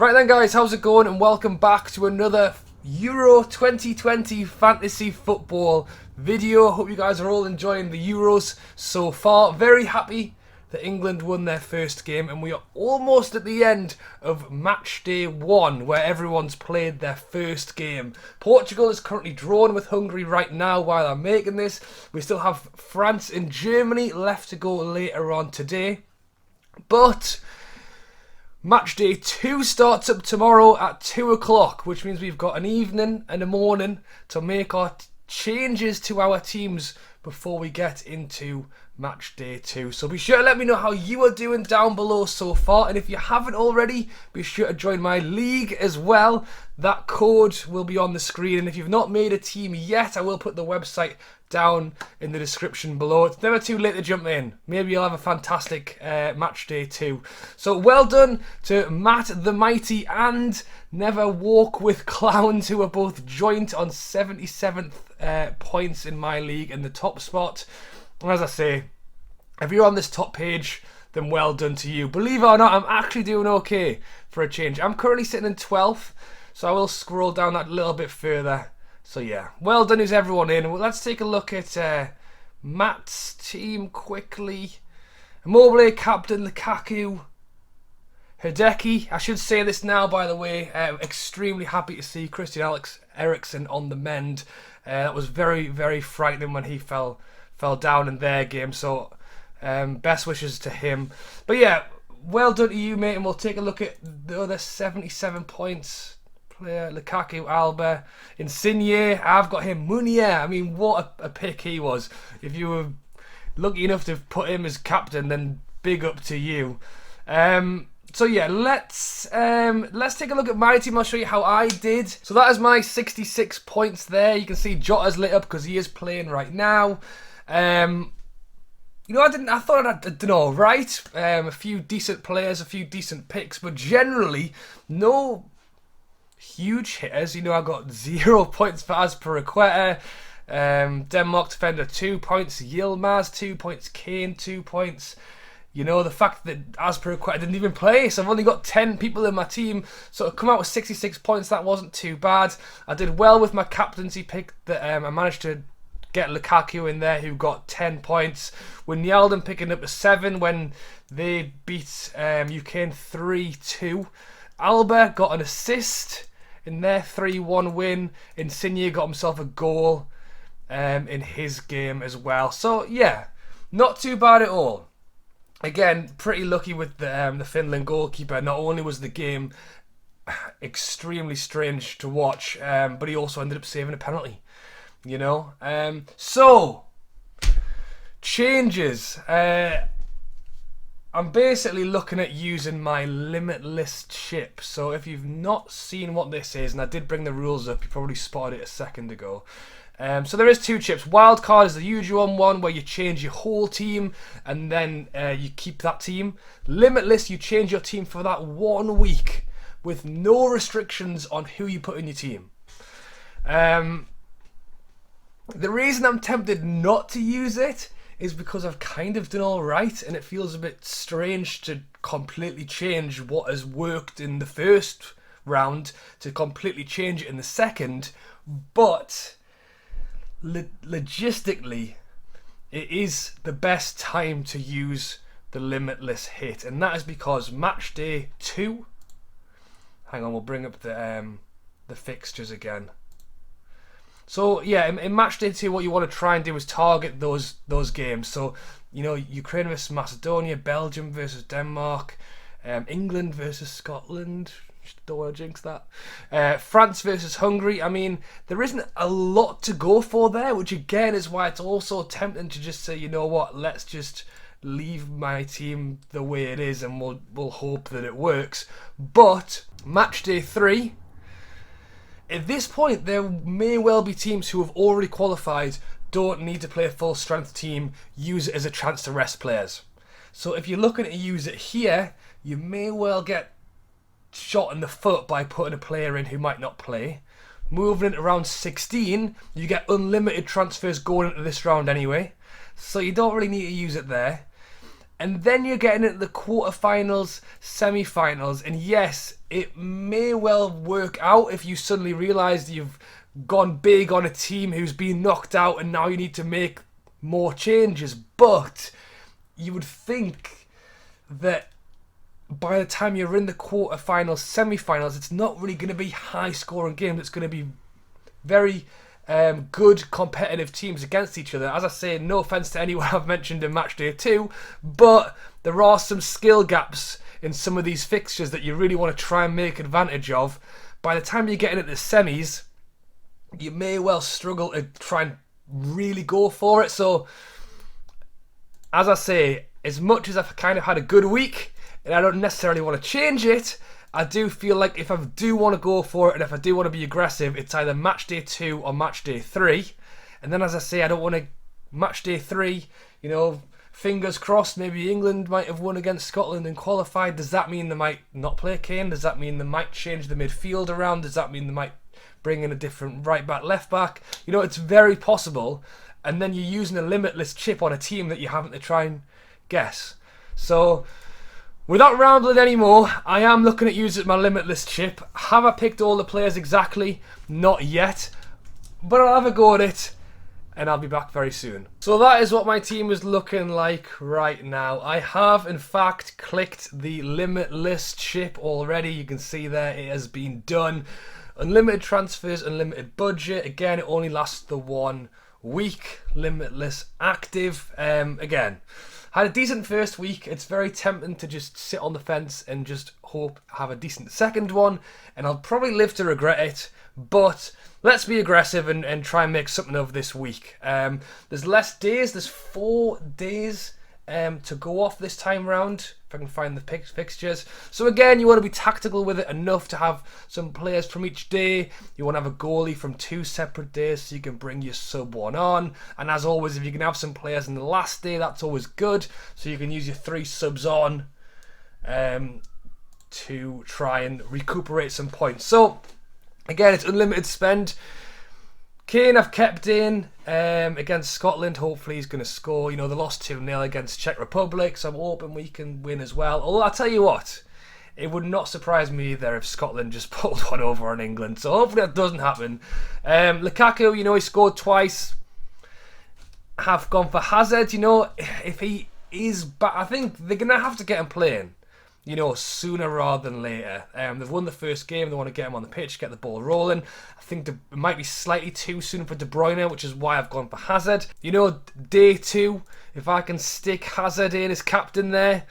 Right then guys, how's it going, and welcome back to another Euro 2020 fantasy football video. Hope you guys are all enjoying the Euros so far. Very happy that England won their first game, and we are almost at the end of match day 1 where everyone's played their first game. Portugal is currently drawn with Hungary right now while I'm making this. We still have France and Germany left to go later on today, but match day 2 starts up tomorrow at 2 o'clock, which means we've got an evening and a morning to make our changes to our teams before we get into match day 2. So be sure to let me know how you are doing down below so far, and if you haven't already, be sure to join my league as well. That code will be on the screen, and if you've not made a team yet, I will put the website down in the description below. It's never too late to jump in. Maybe you'll have a fantastic match day 2. So well done to Matt the Mighty and Never Walk with Clowns, who are both joint on 77th points in my league in the top spot. And as I say, if you're on this top page, then well done to you. Believe it or not, I'm actually doing okay for a change. I'm currently sitting in 12th, so I will scroll down that a little bit further. So yeah, well done is everyone in. Well, let's take a look at Matt's team quickly. Immobile, captain, Lukaku, Hideki. I should say this now, by the way. Extremely happy to see Christian Eriksen on the mend. That was very, very frightening when he fell down in their game. So best wishes to him. But yeah, well done to you, mate. And we'll take a look at the other 77 points. Lukaku, Alba, Insigne. I've got him. Munier. I mean, what a pick he was. If you were lucky enough to put him as captain, then big up to you. So yeah, let's take a look at my team. I'll show you how I did. So that is my 66 points there. You can see Jota's lit up because he is playing right now. You know, I thought I'd done all right. A few decent players, a few decent picks, but generally no huge hitters. You know, I got 0 points for Azpilicueta. Denmark defender 2 points. Yilmaz 2 points. Kane 2 points. You know, the fact that Azpilicueta didn't even play, so I've only got 10 people in my team, so to come out with 66 points, that wasn't too bad. I did well with my captaincy pick. That I managed to get Lukaku in there, who got 10 points. Wijnaldum picking up a 7 when they beat Ukraine 3-2. Alba got an assist in their 3-1 win. Insigne got himself a goal in his game as well. So yeah, not too bad at all. Again, pretty lucky with the Finland goalkeeper. Not only was the game extremely strange to watch, but he also ended up saving a penalty. You know, so changes. I'm basically looking at using my Limitless chip. So if you've not seen what this is, and I did bring the rules up, you probably spotted it a second ago. So there is 2 chips. Wildcard is the usual one where you change your whole team and then you keep that team. Limitless, you change your team for that 1 week with no restrictions on who you put in your team. The reason I'm tempted not to use it is because I've kind of done all right, and it feels a bit strange to completely change what has worked in the first round to completely change it in the second. But logistically, it is the best time to use the Limitless hit, and that is because match day 2. Hang on, we'll bring up the fixtures again. So yeah, in match day 2, what you want to try and do is target those games. So you know, Ukraine versus Macedonia, Belgium versus Denmark, England versus Scotland. Don't want to jinx that. France versus Hungary. I mean, there isn't a lot to go for there, which again is why it's also tempting to just say, you know what, let's just leave my team the way it is, and we'll hope that it works. But match day 3. At this point, there may well be teams who have already qualified, don't need to play a full strength team, use it as a chance to rest players. So if you're looking to use it here, you may well get shot in the foot by putting a player in who might not play. Moving into round 16, you get unlimited transfers going into this round anyway, so you don't really need to use it there. And then you're getting into the quarterfinals, semi-finals, and yes, it may well work out if you suddenly realise you've gone big on a team who's been knocked out and now you need to make more changes. But you would think that by the time you're in the quarterfinals, semi-finals, it's not really going to be high-scoring games. It's going to be very good competitive teams against each other. As I say, no offence to anyone I've mentioned in match day 2, but there are some skill gaps in some of these fixtures that you really want to try and make advantage of. By the time you get into the semis, you may well struggle to try and really go for it. So, as I say, as much as I've kind of had a good week, and I don't necessarily want to change it, I do feel like if I do want to go for it and if I do want to be aggressive, it's either match day 2 or match day 3. And then, as I say, I don't want to match day 3, you know, fingers crossed, maybe England might have won against Scotland and qualified. Does that mean they might not play Kane? Does that mean they might change the midfield around? Does that mean they might bring in a different right back, left back? You know, it's very possible. And then you're using a limitless chip on a team that you haven't to try and guess. So, without rambling anymore, I am looking at using my limitless chip. Have I picked all the players exactly? Not yet. But I'll have a go at it. And I'll be back very soon. So that is what my team is looking like right now. I have, in fact, clicked the limitless chip already. You can see there it has been done. Unlimited transfers, unlimited budget. Again, it only lasts the 1 week. Limitless active. Again, had a decent first week. It's very tempting to just sit on the fence and just hope have a decent second one. And I'll probably live to regret it. But let's be aggressive and try and make something of this week. There's less days. There's 4 days to go off this time round, if I can find the fixtures. So again, you want to be tactical with it enough to have some players from each day. You want to have a goalie from 2 separate days so you can bring your sub 1 on. And as always, if you can have some players in the last day, that's always good. So you can use your 3 subs on to try and recuperate some points. So again, it's unlimited spend. Kane I've kept in against Scotland. Hopefully he's going to score. You know, they lost 2-0 against Czech Republic, so I'm hoping we can win as well. Although I'll tell you what, it would not surprise me either if Scotland just pulled one over on England. So hopefully that doesn't happen. Lukaku, you know, he scored twice. Have gone for Hazard. You know, if he is back, I think they're going to have to get him playing, you know, sooner rather than later. They've won the first game. They want to get him on the pitch, get the ball rolling. I think it might be slightly too soon for De Bruyne, which is why I've gone for Hazard. You know, day 2, if I can stick Hazard in as captain there,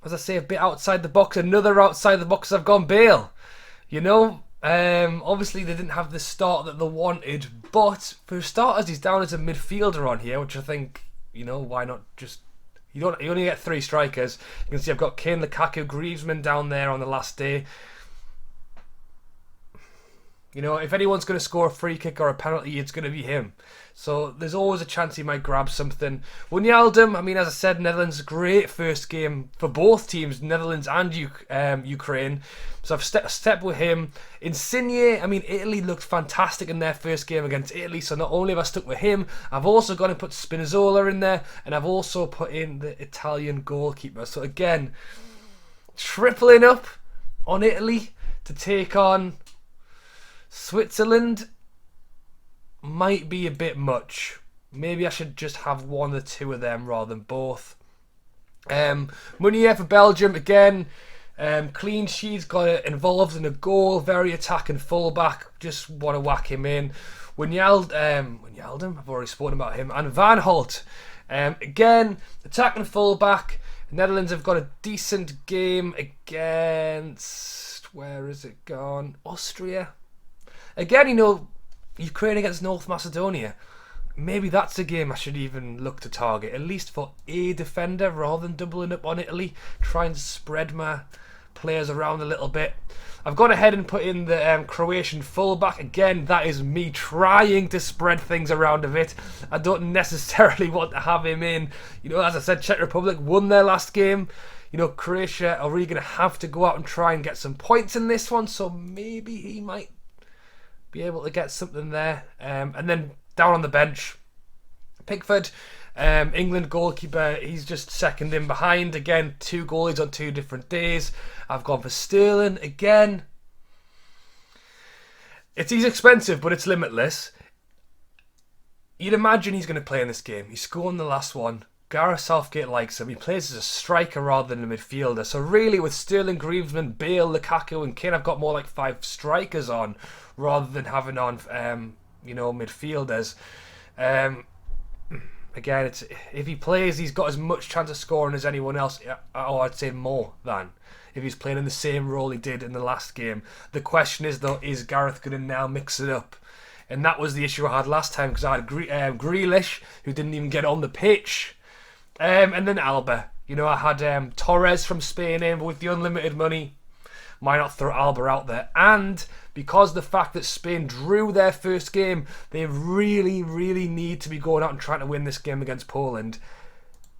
as I say, a bit outside the box. Another outside the box, I've gone Bale. You know, obviously they didn't have the start that they wanted, but for starters, he's down as a midfielder on here, which I think, you know, why not just... You only get 3 strikers. You can see I've got Kane, Lukaku, Griezmann down there on the last day. You know, if anyone's going to score a free kick or a penalty, it's going to be him. So there's always a chance he might grab something. Wijnaldum, I mean, as I said, Netherlands, great first game for both teams, Netherlands and Ukraine. So I've stepped with him. Insigne, I mean, Italy looked fantastic in their first game against Italy. So not only have I stuck with him, I've also gone and put Spinazzola in there. And I've also put in the Italian goalkeeper. So again, tripling up on Italy to take on Switzerland might be a bit much. Maybe I should just have 1 or 2 of them rather than both. Meunier for Belgium again. Clean sheets, got involved in a goal. Very attacking fullback. Just want to whack him in. Wijnaldum, I've already spoken about him. And Van Holt. Again, attacking fullback. The Netherlands have got a decent game against... Where is it gone? Austria. Again, you know, Ukraine against North Macedonia. Maybe that's a game I should even look to target, at least for a defender rather than doubling up on Italy. Trying to spread my players around a little bit. I've gone ahead and put in the Croatian fullback. Again, that is me trying to spread things around a bit. I don't necessarily want to have him in. You know, as I said, Czech Republic won their last game. You know, Croatia are really going to have to go out and try and get some points in this one. So maybe he might be able to get something there. And then down on the bench, Pickford. England goalkeeper, he's just second in behind. Again, 2 goalies on 2 different days. I've gone for Sterling again. He's expensive, but it's limitless. You'd imagine he's going to play in this game. He scored in the last one. Gareth Southgate likes him. He plays as a striker rather than a midfielder. So really, with Sterling, Griezmann, Bale, Lukaku and Kane, I've got more like 5 strikers on rather than having on, midfielders. Again, if he plays, he's got as much chance of scoring as anyone else. Or I'd say more than if he's playing in the same role he did in the last game. The question is, though, is Gareth going to now mix it up? And that was the issue I had last time, because I had Grealish, who didn't even get on the pitch. And then Alba. I had Torres from Spain in, but with the unlimited money, why not throw Alba out there? And because the fact that Spain drew their first game, they really, really need to be going out and trying to win this game against Poland.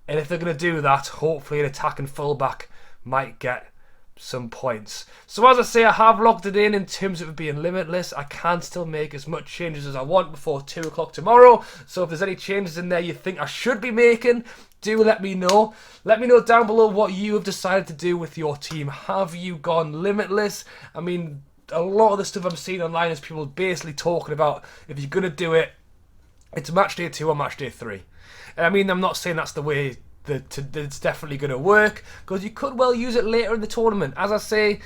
And if they're going to do that, hopefully an attacking fullback might get some points. So as I say, I have locked it in terms of it being limitless. I can still make as much changes as I want before 2 o'clock tomorrow. So if there's any changes in there you think I should be making, do let me know. Let me know down below what you have decided to do with your team. Have you gone limitless? I mean, a lot of the stuff I'm seeing online is people basically talking about, if you're going to do it, it's match day 2 or match day 3. And I mean, I'm not saying that's the way that it's definitely going to work, because you could well use it later in the tournament. As I say,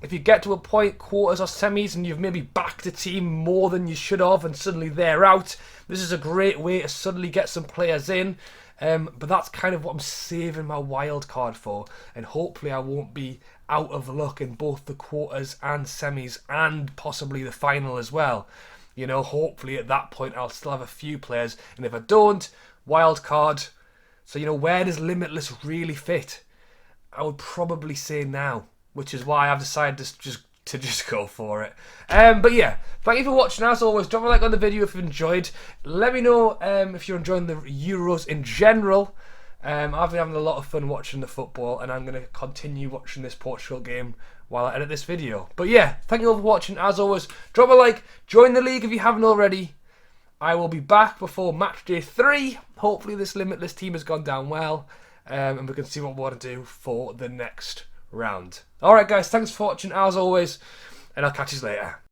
if you get to a point, quarters or semis, and you've maybe backed a team more than you should have, and suddenly they're out, this is a great way to suddenly get some players in. But that's kind of what I'm saving my wild card for, and hopefully I won't be out of luck in both the quarters and semis and possibly the final as well. Hopefully at that point I'll still have a few players, and if I don't, wild card. So where does limitless really fit? I would probably say now, which is why I've decided to just go for it. But yeah, thank you for watching. As always, drop a like on the video if you enjoyed. Let me know if you're enjoying the Euros in general. I've been having a lot of fun watching the football, and I'm going to continue watching this Portugal game while I edit this video. But yeah, thank you all for watching. As always, drop a like, join the league if you haven't already. I will be back before match day 3. Hopefully this limitless team has gone down well, and we can see what we want to do for the next round. Alright guys, thanks for watching as always, and I'll catch you later.